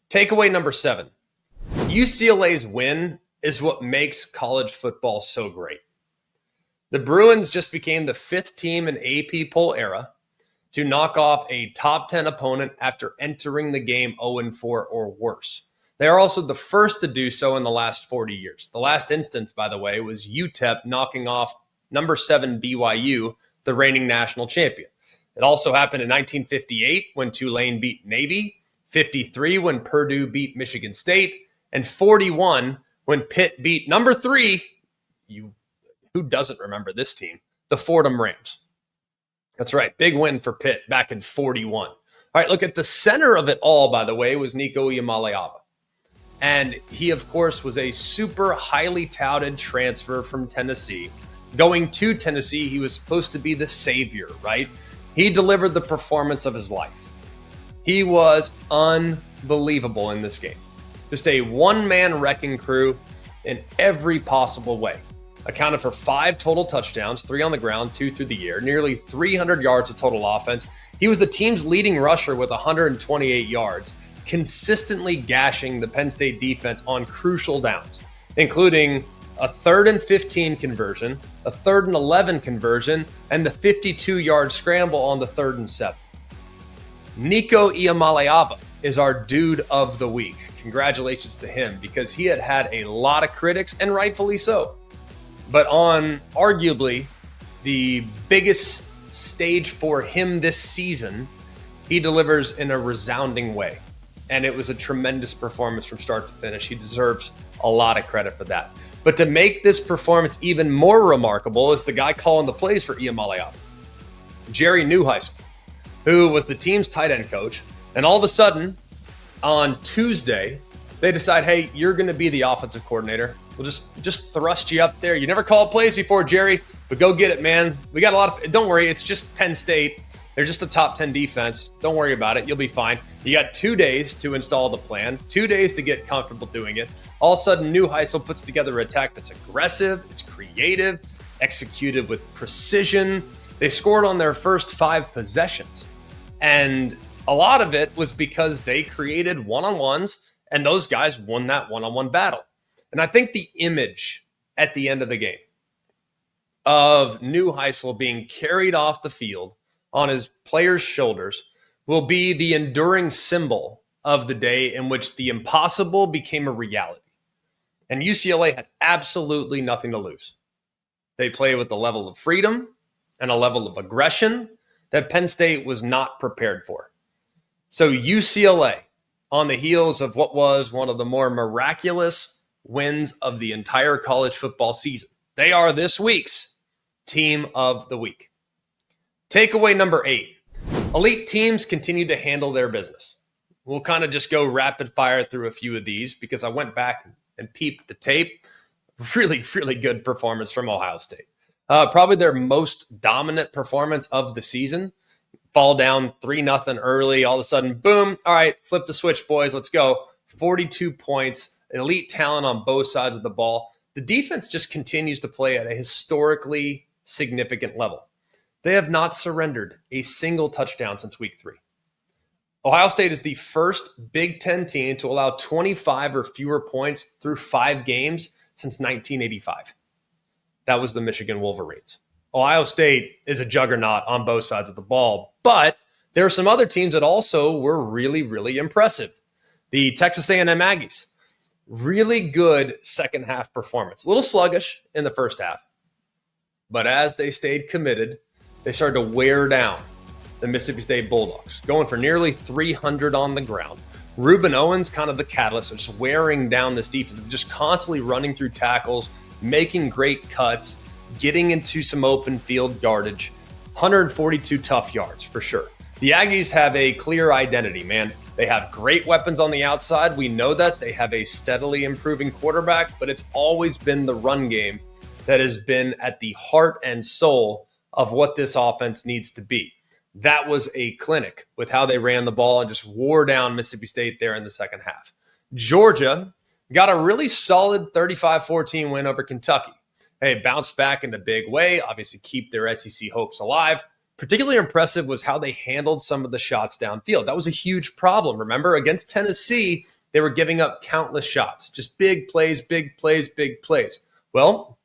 Takeaway number 7. UCLA's win is what makes college football so great. The Bruins just became the 5th team in AP poll era to knock off a top 10 opponent after entering the game 0-4 or worse. They are also the first to do so in the last 40 years. The last instance, by the way, was UTEP knocking off number 7 BYU, the reigning national champion. It also happened in 1958 when Tulane beat Navy, 53 when Purdue beat Michigan State, and 41 when Pitt beat number 3, who doesn't remember this team, the Fordham Rams. That's right, big win for Pitt back in 41. All right, look, at the center of it all, by the way, was Nico Iamaleava. And he, of course, was a super highly touted transfer from Tennessee. Going to Tennessee, he was supposed to be the savior, right? He delivered the performance of his life. He was unbelievable in this game. Just a one-man wrecking crew in every possible way. Accounted for 5 total touchdowns, 3 on the ground, 2 through the air, nearly 300 yards of total offense. He was the team's leading rusher with 128 yards, consistently gashing the Penn State defense on crucial downs, including a 3rd and 15 conversion, a 3rd and 11 conversion, and the 52-yard scramble on the 3rd and 7. Nico Iamaleava is our dude of the week. Congratulations to him, because he had a lot of critics, and rightfully so. But on arguably the biggest stage for him this season, he delivers in a resounding way. And it was a tremendous performance from start to finish. He deserves a lot of credit for that. But to make this performance even more remarkable is the guy calling the plays for Iamaleava, Jerry Neuheisel, who was the team's tight end coach. And all of a sudden, on Tuesday, they decide, hey, you're going to be the offensive coordinator. We'll just thrust you up there. You never called plays before, Jerry, but go get it, man. We got a lot of, don't worry, it's just Penn State. They're just a top 10 defense. Don't worry about it. You'll be fine. You got 2 days to install the plan, 2 days to get comfortable doing it. All of a sudden, Neuheisel puts together an attack that's aggressive, it's creative, executed with precision. They scored on their first 5 possessions. And a lot of it was because they created one-on-ones, and those guys won that one-on-one battle. And I think the image at the end of the game of Neuheisel being carried off the field on his players' shoulders will be the enduring symbol of the day in which the impossible became a reality. And UCLA had absolutely nothing to lose. They play with a level of freedom and a level of aggression that Penn State was not prepared for. So UCLA, on the heels of what was one of the more miraculous wins of the entire college football season, they are this week's Team of the Week. Takeaway number 8. Elite teams continue to handle their business. We'll kind of just go rapid fire through a few of these because I went back and peeped the tape. Really, really good performance from Ohio State. Probably their most dominant performance of the season. Fall down 3-0 early. All of a sudden, boom. All right, flip the switch, boys. Let's go. 42 points, elite talent on both sides of the ball. The defense just continues to play at a historically significant level. They have not surrendered a single touchdown since week 3. Ohio State is the first Big Ten team to allow 25 or fewer points through 5 games since 1985. That was the Michigan Wolverines. Ohio State is a juggernaut on both sides of the ball, but there are some other teams that also were really, really impressive. The Texas A&M Aggies, really good second half performance. A little sluggish in the first half, but as they stayed committed, they started to wear down the Mississippi State Bulldogs, going for nearly 300 on the ground. Reuben Owens, kind of the catalyst of just wearing down this defense, just constantly running through tackles, making great cuts, getting into some open field yardage. 142 tough yards for sure. The Aggies have a clear identity, man. They have great weapons on the outside. We know that. They have a steadily improving quarterback, but it's always been the run game that has been at the heart and soul of what this offense needs to be. That was a clinic with how they ran the ball and just wore down Mississippi State there in the second half. Georgia got a really solid 35-14 win over Kentucky. Hey, bounced back in a big way, obviously keep their SEC hopes alive. Particularly impressive was how they handled some of the shots downfield. That was a huge problem. Remember, against Tennessee, they were giving up countless shots. Just big plays, big plays, big plays. Well,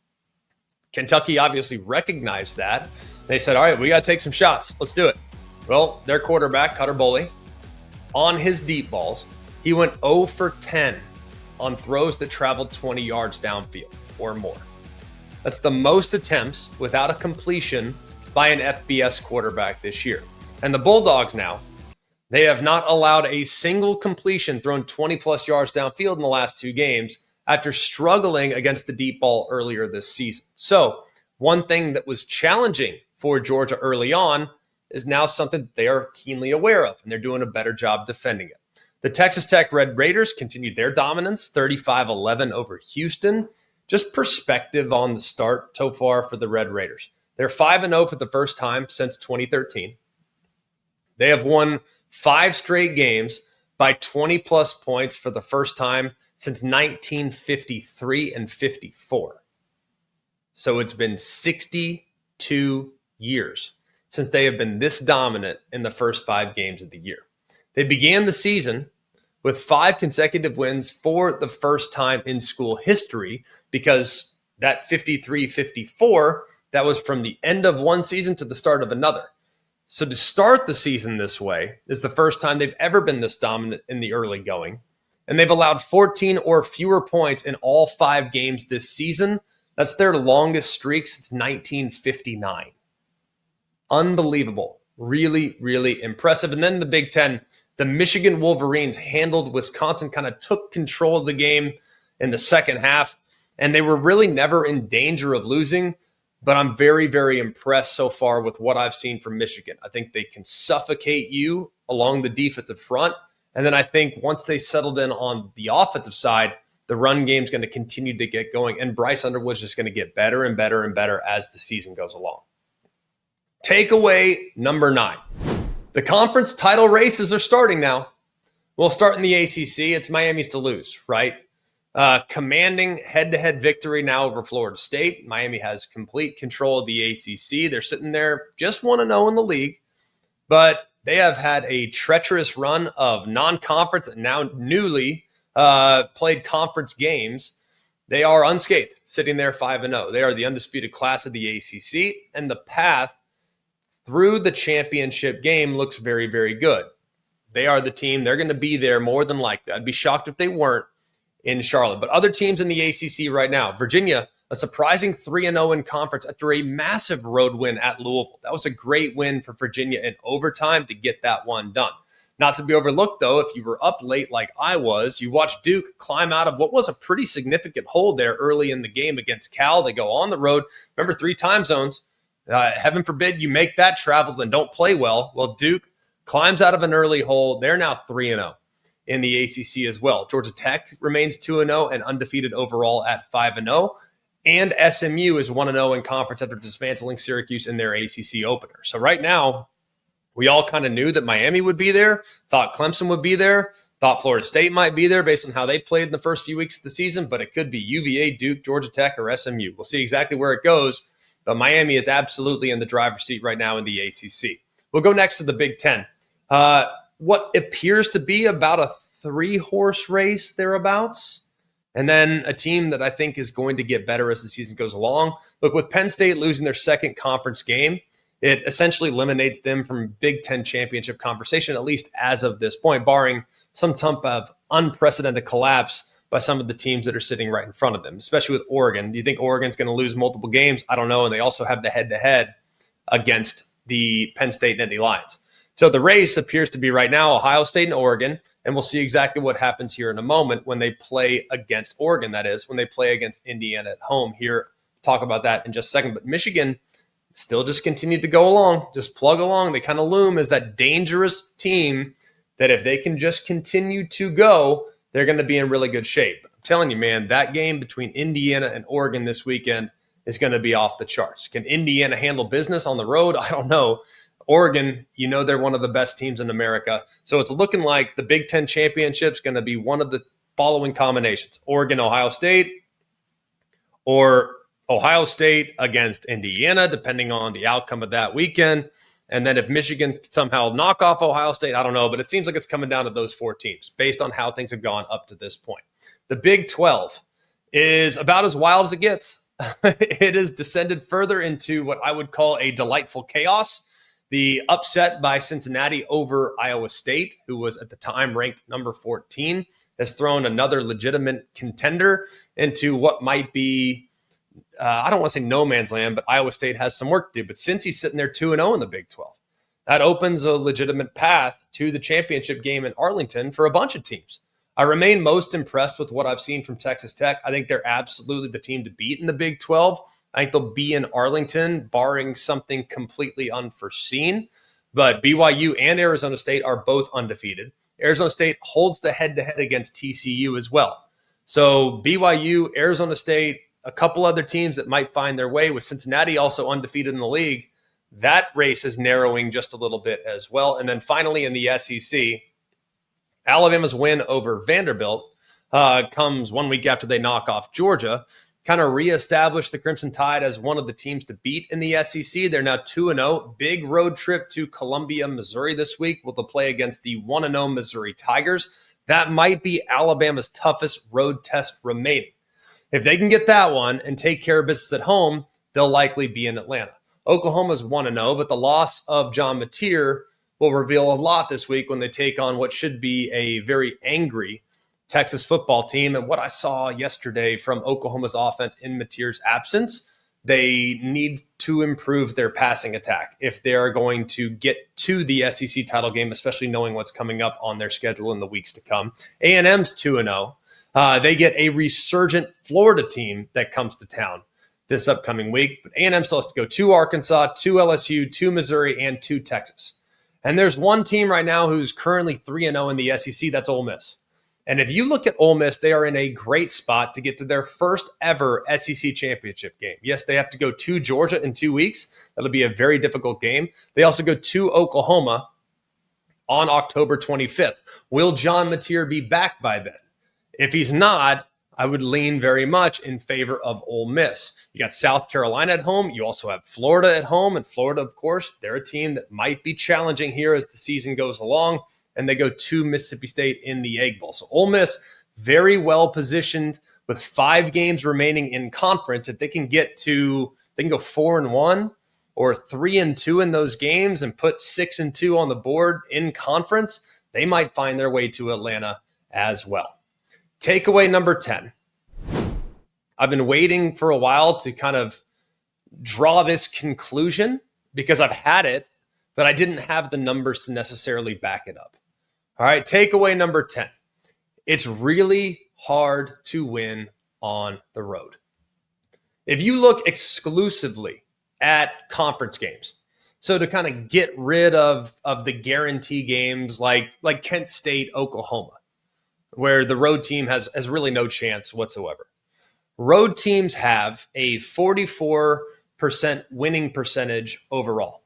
Kentucky obviously recognized that. They said, all right, we got to take some shots. Let's do it. Well, their quarterback, Cutter Boley, on his deep balls, he went 0 for 10 on throws that traveled 20 yards downfield or more. That's the most attempts without a completion by an FBS quarterback this year. And the Bulldogs now, they have not allowed a single completion thrown 20-plus yards downfield in the last 2 games after struggling against the deep ball earlier this season. So one thing that was challenging for Georgia early on is now something that they are keenly aware of, and they're doing a better job defending it. The Texas Tech Red Raiders continued their dominance, 35-11 over Houston. Just perspective on the start so far for the Red Raiders. They're 5-0 for the first time since 2013. They have won 5 straight games by 20-plus points for the first time since 1953 and 54. So it's been 62 years since they have been this dominant in the first 5 games of the year. They began the season with 5 consecutive wins for the first time in school history, because that 53-54, that was from the end of one season to the start of another. So to start the season this way is the first time they've ever been this dominant in the early going. And they've allowed 14 or fewer points in all 5 games this season. That's their longest streak since 1959. Unbelievable. Really, really impressive. And then the Big Ten, the Michigan Wolverines handled Wisconsin, kind of took control of the game in the second half. And they were really never in danger of losing. But I'm very, very impressed so far with what I've seen from Michigan. I think they can suffocate you along the defensive front. And then I think once they settled in on the offensive side, the run game is going to continue to get going. And Bryce Underwood's just going to get better and better and better as the season goes along. Takeaway number 9. The conference title races are starting now. We'll start in the ACC. It's Miami's to lose, right? Commanding head-to-head victory now over Florida State. Miami has complete control of the ACC. They're sitting there just 1-0 in the league, but they have had a treacherous run of non-conference and now newly played conference games. They are unscathed, sitting there 5-0. They are the undisputed class of the ACC, and the path through the championship game looks very, very good. They are the team. They're going to be there more than likely. I'd be shocked if they weren't in Charlotte. But other teams in the ACC right now, Virginia, a surprising 3-0 in conference after a massive road win at Louisville. That was a great win for Virginia in overtime to get that one done. Not to be overlooked, though, if you were up late like I was, you watched Duke climb out of what was a pretty significant hole there early in the game against Cal. They go on the road. Remember, 3 time zones. Heaven forbid you make that travel and don't play well. Well, Duke climbs out of an early hole. They're now 3-0 in the ACC as well. Georgia Tech remains 2-0 and undefeated overall at 5-0. And SMU is 1-0 in conference after dismantling Syracuse in their ACC opener. So right now, we all kind of knew that Miami would be there, thought Clemson would be there. Thought Florida State might be there based on how they played in the first few weeks of the season, but it could be UVA, Duke, Georgia Tech, or SMU. We'll see exactly where it goes, but Miami is absolutely in the driver's seat right now in the ACC. We'll go next to the Big Ten. What appears to be about a 3-horse race thereabouts, and then a team that I think is going to get better as the season goes along. Look, with Penn State losing their second conference game, it essentially eliminates them from Big Ten championship conversation, at least as of this point, barring some type of unprecedented collapse by some of the teams that are sitting right in front of them, especially with Oregon. Do you think Oregon's going to lose multiple games? I don't know. And they also have the head-to-head against the Penn State Nittany Lions. So the race appears to be right now Ohio State and Oregon, and we'll see exactly what happens here in a moment when they play against Oregon, that is, when they play against Indiana at home. Here, talk about that in just a second. But Michigan still just continued to go along, just plug along. They kind of loom as that dangerous team that if they can just continue to go, they're going to be in really good shape. I'm telling you, man, that game between Indiana and Oregon this weekend is going to be off the charts. Can Indiana handle business on the road? I don't know. Oregon, you know they're one of the best teams in America. So it's looking like the Big Ten championship is going to be one of the following combinations: Oregon, Ohio State, or Ohio State against Indiana, depending on the outcome of that weekend. And then if Michigan somehow knock off Ohio State, I don't know, but it seems like it's coming down to those 4 teams based on how things have gone up to this point. The Big 12 is about as wild as it gets. It has descended further into what I would call a delightful chaos. The upset by Cincinnati over Iowa State, who was at the time ranked number 14, has thrown another legitimate contender into what might be, I don't want to say no man's land, but Iowa State has some work to do. But since he's sitting there 2-0 in the Big 12, that opens a legitimate path to the championship game in Arlington for a bunch of teams. I remain most impressed with what I've seen from Texas Tech. I think they're absolutely the team to beat in the Big 12. I think they'll be in Arlington, barring something completely unforeseen. But BYU and Arizona State are both undefeated. Arizona State holds the head-to-head against TCU as well. So BYU, Arizona State, a couple other teams that might find their way, with Cincinnati also undefeated in the league. That race is narrowing just a little bit as well. And then finally in the SEC, Alabama's win over Vanderbilt comes 1 week after they knock off Georgia, kind of reestablished the Crimson Tide as one of the teams to beat in the SEC. They're now 2-0. Big road trip to Columbia, Missouri this week with a play against the 1-0 Missouri Tigers. That might be Alabama's toughest road test remaining. If they can get that one and take care of business at home, they'll likely be in Atlanta. Oklahoma's 1-0, but the loss of John Mateer will reveal a lot this week when they take on what should be a very angry Texas football team. And what I saw yesterday from Oklahoma's offense in Mateer's absence, they need to improve their passing attack if they are going to get to the SEC title game, especially knowing what's coming up on their schedule in the weeks to come. A&M's 2-0. They get a resurgent Florida team that comes to town this upcoming week. But A&M still has to go to Arkansas, to LSU, to Missouri, and to Texas. And there's one team right now who's currently 3-0 in the SEC. That's Ole Miss. And if you look at Ole Miss, they are in a great spot to get to their first ever SEC championship game. Yes, they have to go to Georgia in 2 weeks. That'll be a very difficult game. They also go to Oklahoma on October 25th. Will John Mateer be back by then? If he's not, I would lean very much in favor of Ole Miss. You got South Carolina at home. You also have Florida at home. And Florida, of course, they're a team that might be challenging here as the season goes along. And they go to Mississippi State in the Egg Bowl. So Ole Miss, very well positioned with 5 games remaining in conference. If they can get to, they can go 4-1 or 3-2 in those games and put 6-2 on the board in conference, they might find their way to Atlanta as well. Takeaway number 10. I've been waiting for a while to kind of draw this conclusion because I've had it, but I didn't have the numbers to necessarily back it up. All right, takeaway number 10. It's really hard to win on the road. If you look exclusively at conference games, so to kind of get rid of the guarantee games like Kent State, Oklahoma, where the road team has really no chance whatsoever. Road teams have a 44% winning percentage overall.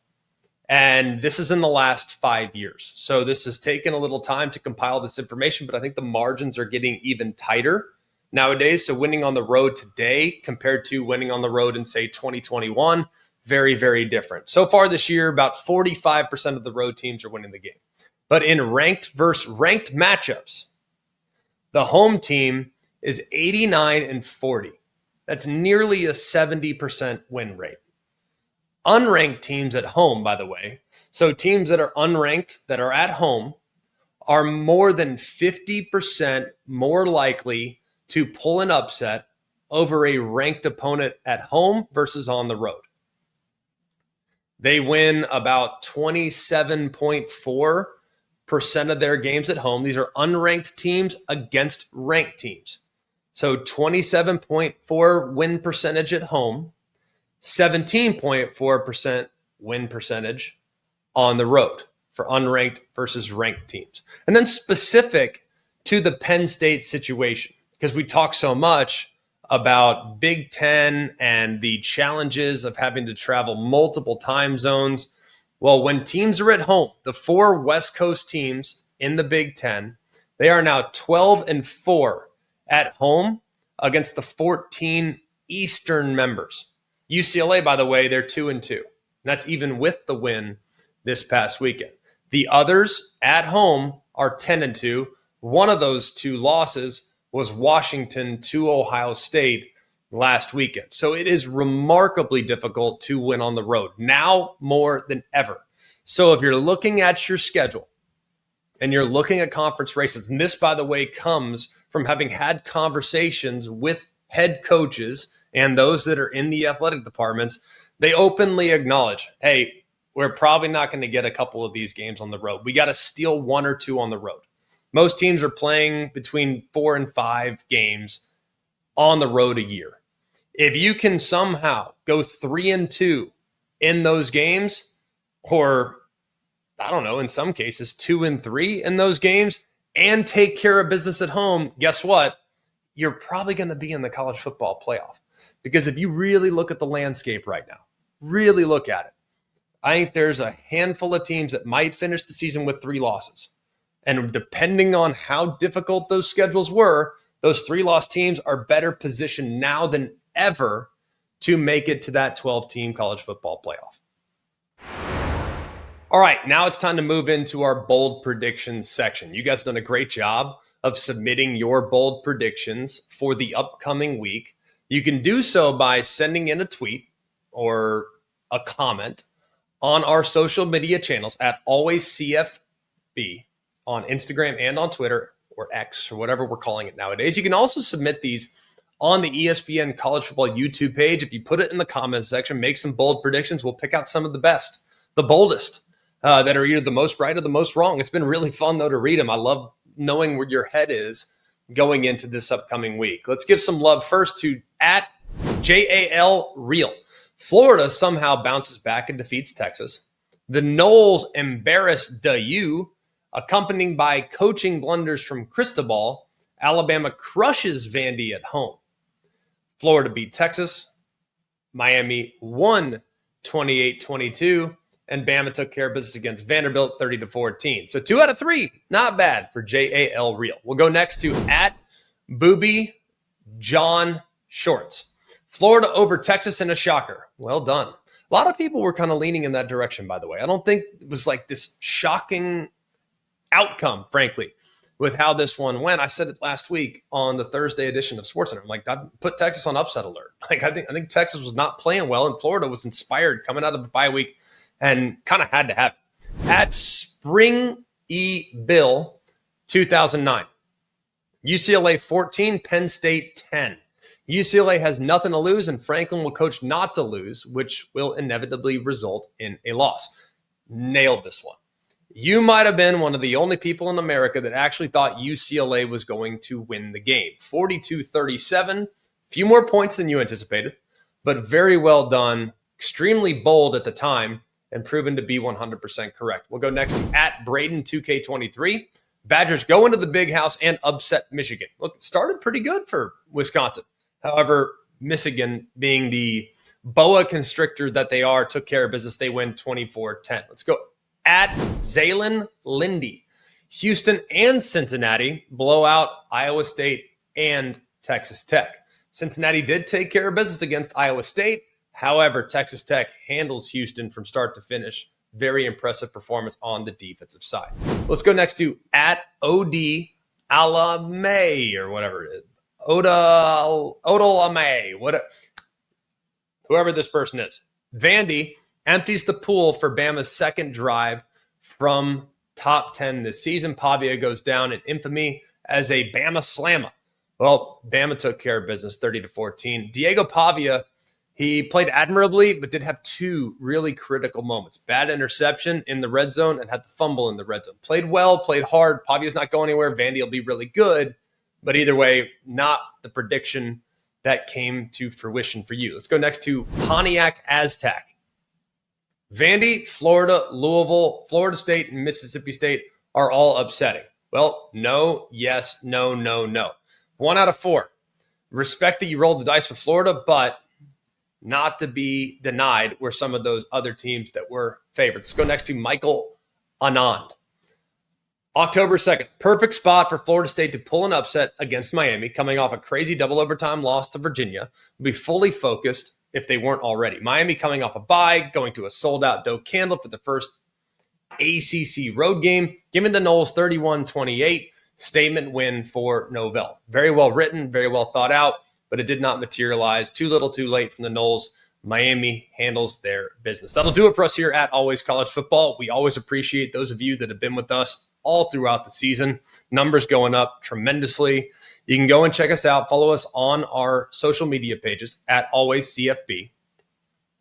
And this is in the last 5 years. So this has taken a little time to compile this information, but I think the margins are getting even tighter nowadays. So winning on the road today compared to winning on the road in, say, 2021, very, very different. So far this year, about 45% of the road teams are winning the game. But in ranked versus ranked matchups, the home team is 89-40. That's nearly a 70% win rate. Unranked teams at home, by the way, so teams that are unranked that are at home are more than 50% more likely to pull an upset over a ranked opponent at home versus on the road. They win about 27.4% of their games at home. These are unranked teams against ranked teams. So 27.4 win percentage at home, 17.4% win percentage on the road for unranked versus ranked teams. And then specific to the Penn State situation, because we talk so much about Big Ten and the challenges of having to travel multiple time zones. Well, when teams are at home, the 4 West Coast teams in the Big Ten, they are now 12-4 at home against the 14 Eastern members. UCLA, by the way, they're 2-2. And that's even with the win this past weekend. The others at home are 10-2. One of those 2 losses was Washington to Ohio State last weekend. So it is remarkably difficult to win on the road, now more than ever. So if you're looking at your schedule and you're looking at conference races, and this, by the way, comes from having had conversations with head coaches and those that are in the athletic departments, they openly acknowledge, hey, we're probably not going to get a couple of these games on the road. We got to steal 1 or 2 on the road. Most teams are playing between 4 and 5 games on the road a year. If you can somehow go 3-2 in those games, or I don't know, in some cases 2-3 in those games, and take care of business at home, guess what? You're probably going to be in the college football playoff. Because if you really look at the landscape right now, really look at it, I think there's a handful of teams that might finish the season with 3 losses. And depending on how difficult those schedules were, those 3-loss teams are better positioned now than ever to make it to that 12-team college football playoff. All right, now it's time to move into our bold predictions section. You guys have done a great job of submitting your bold predictions for the upcoming week. You can do so by sending in a tweet or a comment on our social media channels at AlwaysCFB on Instagram and on Twitter, or X, or whatever we're calling it nowadays. You can also submit these on the ESPN College Football YouTube page. If you put it in the comment section, make some bold predictions, we'll pick out some of the best, the boldest, that are either the most right or the most wrong. It's been really fun, though, to read them. I love knowing where your head is going into this upcoming week. Let's give some love first to @JALReal. Florida somehow bounces back and defeats Texas. The Noles embarrass DU, accompanied by coaching blunders from Cristobal. Alabama crushes Vandy at home. Florida beat Texas. Miami won 28-22. And Bama took care of business against Vanderbilt 30-14. So 2 out of 3, not bad for JALReal. We'll go next to @BoobyJohnShorts. Florida over Texas in a shocker. Well done. A lot of people were kind of leaning in that direction, by the way. I don't think it was like this shocking outcome, frankly, with how this one went. I said it last week on the Thursday edition of SportsCenter. I'm like, I put Texas on upset alert. Like, I think Texas was not playing well, and Florida was inspired coming out of the bye week and kind of had to have it. @Spring E. Bill 2009. UCLA 14, Penn State 10. UCLA has nothing to lose, and Franklin will coach not to lose, which will inevitably result in a loss. Nailed this one. You might have been one of the only people in America that actually thought UCLA was going to win the game. 42-37, few more points than you anticipated, but very well done. Extremely bold at the time and proven to be 100% correct. We'll go next to @Braden2K23. Badgers go into the Big House and upset Michigan. Look, it started pretty good for Wisconsin. However, Michigan, being the boa constrictor that they are, took care of business. They win 24-10. Let's go at Zaylen Lindy. Houston and Cincinnati blow out Iowa State and Texas Tech. Cincinnati did take care of business against Iowa State. However, Texas Tech handles Houston from start to finish. Very impressive performance on the defensive side. Let's go next to at OD Alame or whatever it is. Odalame, whoever this person is. Vandy empties the pool for Bama's second drive from top 10 this season. Pavia goes down in infamy as a Bama slammer. Well, Bama took care of business 30-14. Diego Pavia, he played admirably, but did have two really critical moments. Bad interception in the red zone and had the fumble in the red zone. Played well, played hard. Pavia's not going anywhere. Vandy will be really good. But either way, not the prediction that came to fruition for you. Let's go next to Pontiac Aztec. Vandy, Florida, Louisville, Florida State, and Mississippi State are all upsetting. Well, no, yes, no, no, no. 1 out of 4. Respect that you rolled the dice with Florida, but not to be denied were some of those other teams that were favorites. Let's go next to Michael Anand. October 2nd, perfect spot for Florida State to pull an upset against Miami, coming off a crazy double overtime loss to Virginia. Be fully focused if they weren't already. Miami coming off a bye, going to a sold-out Doe Candle for the first ACC road game, giving the Noles 31-28, statement win for Novell. Very well written, very well thought out, but it did not materialize. Too little, too late from the Noles. Miami handles their business. That'll do it for us here at Always College Football. We always appreciate those of you that have been with us all throughout the season. Numbers going up tremendously. You can go and check us out. Follow us on our social media pages at Always CFB.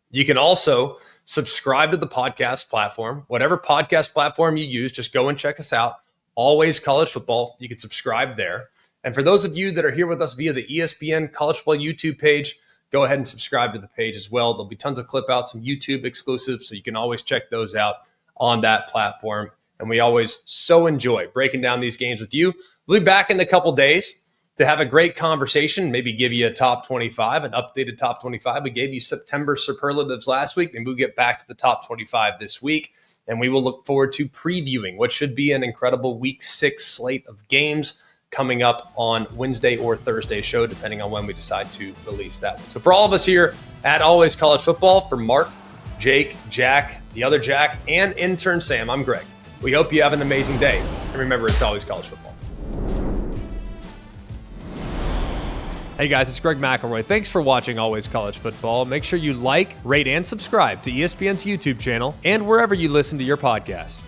You can also subscribe to the podcast platform. Whatever podcast platform you use, just go and check us out. Always College Football. You can subscribe there. And for those of you that are here with us via the ESPN College Football YouTube page, go ahead and subscribe to the page as well. There'll be tons of clip outs, some YouTube exclusives, so you can always check those out on that platform. And we always so enjoy breaking down these games with you. We'll be back in a couple days to have a great conversation, maybe give you a top 25, an updated top 25. We gave you September superlatives last week. Maybe we'll get back to the top 25 this week. And we will look forward to previewing what should be an incredible Week 6 slate of games coming up on Wednesday or Thursday show, depending on when we decide to release that one. So for all of us here at Always College Football, for Mark, Jake, Jack, the other Jack, and intern Sam, I'm Greg. We hope you have an amazing day. And remember, it's always college football. Hey guys, it's Greg McElroy. Thanks for watching Always College Football. Make sure you like, rate, and subscribe to ESPN's YouTube channel and wherever you listen to your podcasts.